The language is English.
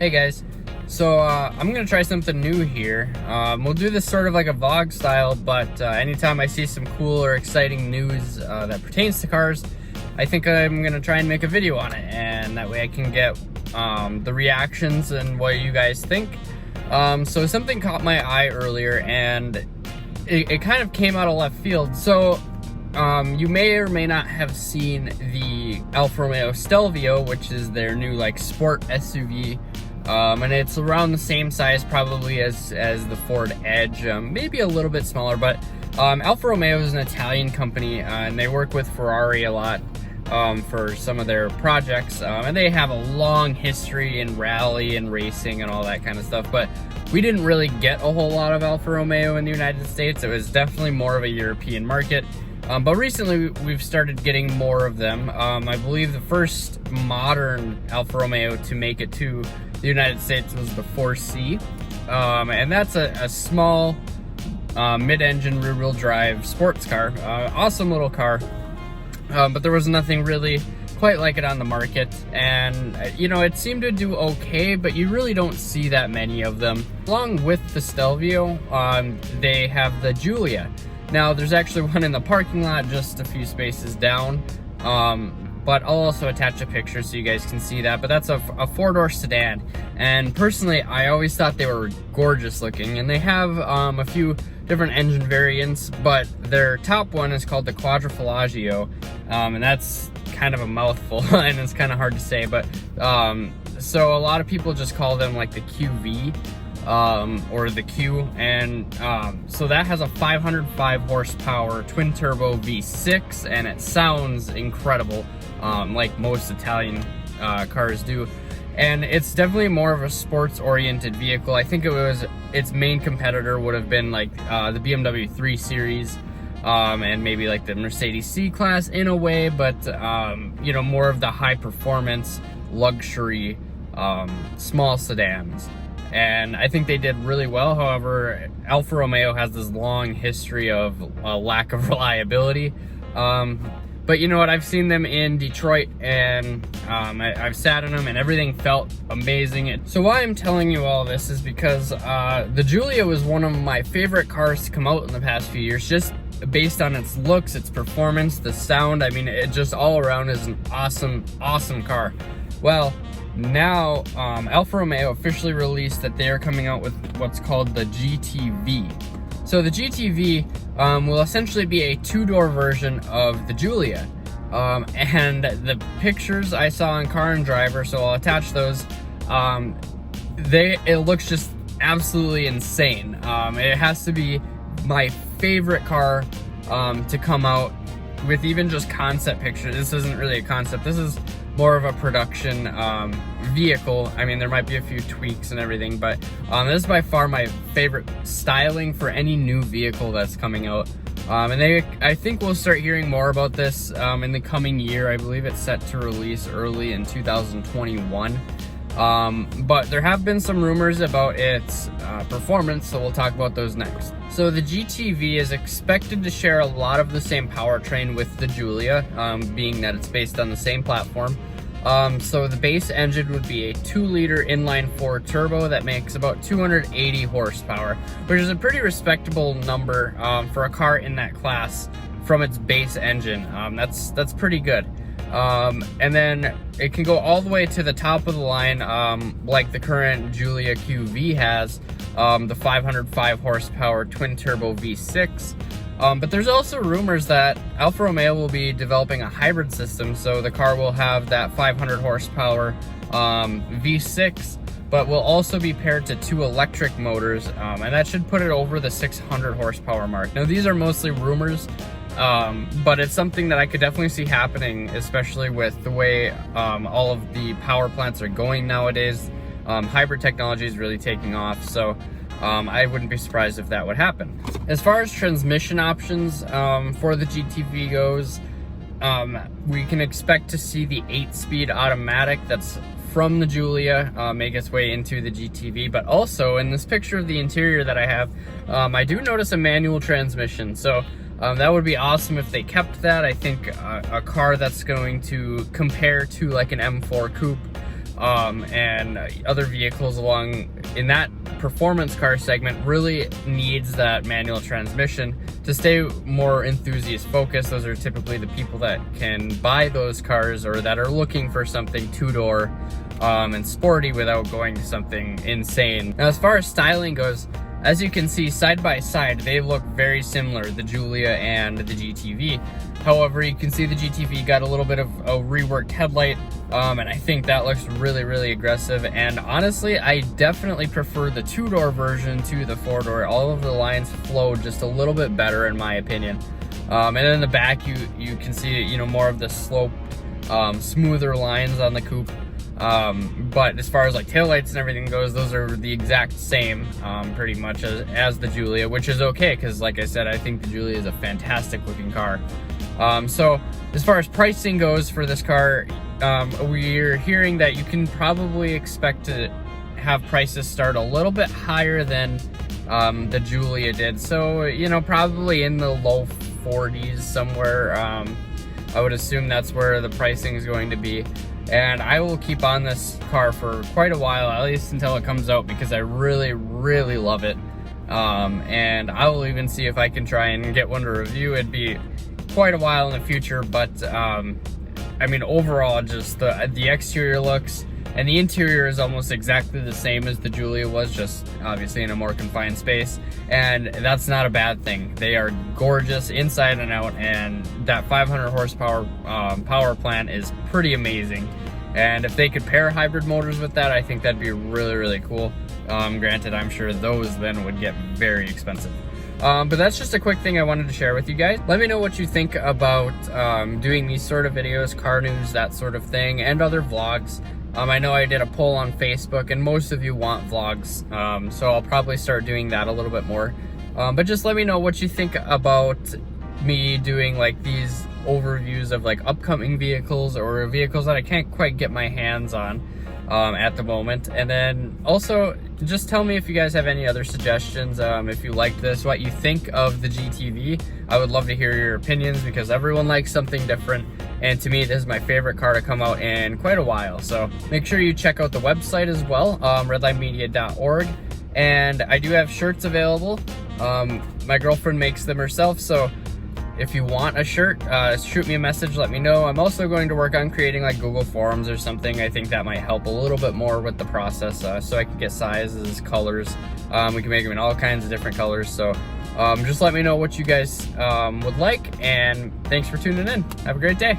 Hey guys, so I'm gonna try something new here. We'll do this sort of like a vlog style, but anytime I see some cool or exciting news that pertains to cars, I think I'm gonna try and make a video on it, and that way I can get the reactions and what you guys think. So something caught my eye earlier, and it kind of came out of left field. So you may or may not have seen the Alfa Romeo Stelvio, which is their new like sport SUV. And it's around the same size probably as the Ford Edge, maybe a little bit smaller, but Alfa Romeo is an Italian company, and they work with Ferrari a lot for some of their projects, and they have a long history in rally and racing and all that kind of stuff, but we didn't really get a whole lot of Alfa Romeo in the United States. It was definitely more of a European market. But recently we've started getting more of them. I believe the first modern Alfa Romeo to make it to the United States was the 4C. And that's a small mid-engine rear-wheel drive sports car. Awesome little car. But there was nothing really quite like it on the market. And, you know, it seemed to do okay, but you really don't see that many of them. Along with the Stelvio, they have the Giulia. Now, there's actually one in the parking lot just a few spaces down, but I'll also attach a picture so you guys can see that. But that's a four-door sedan, and personally, I always thought they were gorgeous looking, and they have a few different engine variants, but their top one is called the Quadrifoglio, and that's kind of a mouthful, and it's kind of hard to say, but so a lot of people just call them like the QV. Or the Q, and so that has a 505 horsepower twin turbo V6, and it sounds incredible, like most Italian cars do, and it's definitely more of a sports oriented vehicle. I think its main competitor would have been like the BMW 3 Series, and maybe like the Mercedes C-Class in a way, but you know, more of the high performance luxury small sedans. And I think they did really well. However, Alfa Romeo has this long history of lack of reliability. But you know what? I've seen them in Detroit, and I've sat in them, and everything felt amazing. So why I'm telling you all this is because the Giulia was one of my favorite cars to come out in the past few years, just based on its looks, its performance, the sound. I mean, it just all around is an awesome, awesome car. Well, now Alfa Romeo officially released that they are coming out with what's called the GTV. So the GTV will essentially be a two-door version of the Giulia, and the pictures I saw on Car and Driver, so I'll attach those. It looks just absolutely insane. It has to be my favorite car to come out with even just concept pictures. This isn't really a concept. This is more of a production vehicle. I mean, there might be a few tweaks and everything, but this is by far my favorite styling for any new vehicle that's coming out. And I think we'll start hearing more about this in the coming year. I believe it's set to release early in 2021. But there have been some rumors about its performance, so we'll talk about those next. So the GTV is expected to share a lot of the same powertrain with the Giulia, being that it's based on the same platform. So the base engine would be a 2-liter inline-4 turbo that makes about 280 horsepower, which is a pretty respectable number for a car in that class from its base engine. That's pretty good. And then it can go all the way to the top of the line, like the current Giulia QV has, the 505 horsepower twin turbo V6. But there's also rumors that Alfa Romeo will be developing a hybrid system, so the car will have that 500 horsepower V6, but will also be paired to 2 electric motors, and that should put it over the 600 horsepower mark. Now, these are mostly rumors, but it's something that I could definitely see happening, especially with the way all of the power plants are going nowadays. Hybrid technology is really taking off, so I wouldn't be surprised if that would happen. As far as transmission options for the GTV goes, we can expect to see the 8-speed automatic that's from the Giulia make its way into the GTV, but also in this picture of the interior that I have, I do notice a manual transmission, so that would be awesome if they kept that. I think a car that's going to compare to like an M4 Coupe and other vehicles along in that performance car segment really needs that manual transmission to stay more enthusiast focused. Those are typically the people that can buy those cars or that are looking for something two-door and sporty without going to something insane. Now, as far as styling goes, as you can see side by side, they look very similar, the Giulia and the GTV. However, you can see the GTV got a little bit of a reworked headlight, and I think that looks really, really aggressive. And honestly, I definitely prefer the two-door version to the four-door. All of the lines flow just a little bit better in my opinion. And in the back, you can see, you know, more of the sloped, smoother lines on the coupe. But as far as like taillights and everything goes, those are the exact same, pretty much as the Giulia, which is okay, because like I said, I think the Giulia is a fantastic looking car. So as far as pricing goes for this car, we're hearing that you can probably expect to have prices start a little bit higher than the Giulia did. So, you know, probably in the low 40s somewhere. I would assume that's where the pricing is going to be. And I will keep on this car for quite a while, at least until it comes out, because I really, really love it. And I will even see if I can try and get one to review. It'd be quite a while in the future, but I mean, overall, just the exterior looks and the interior is almost exactly the same as the Giulia was, just obviously in a more confined space, and that's not a bad thing. They are gorgeous inside and out, and that 500 horsepower power plant is pretty amazing. And if they could pair hybrid motors with that, I think that'd be really, really cool. Granted, I'm sure those then would get very expensive. But that's just a quick thing I wanted to share with you guys. Let me know what you think about doing these sort of videos, car news, that sort of thing, and other vlogs. I know I did a poll on Facebook, and most of you want vlogs, so I'll probably start doing that a little bit more. But just let me know what you think about me doing like these overviews of like upcoming vehicles or vehicles that I can't quite get my hands on at the moment. And then also just tell me if you guys have any other suggestions, if you liked this, what you think of the GTV. I would love to hear your opinions, because everyone likes something different, and to me this is my favorite car to come out in quite a while. So make sure you check out the website as well, redlinemedia.org, and I do have shirts available. My girlfriend makes them herself, so if you want a shirt, shoot me a message, let me know. I'm also going to work on creating like Google Forms or something. I think that might help a little bit more with the process, so I can get sizes, colors. We can make them in all kinds of different colors. So just let me know what you guys would like, and thanks for tuning in. Have a great day.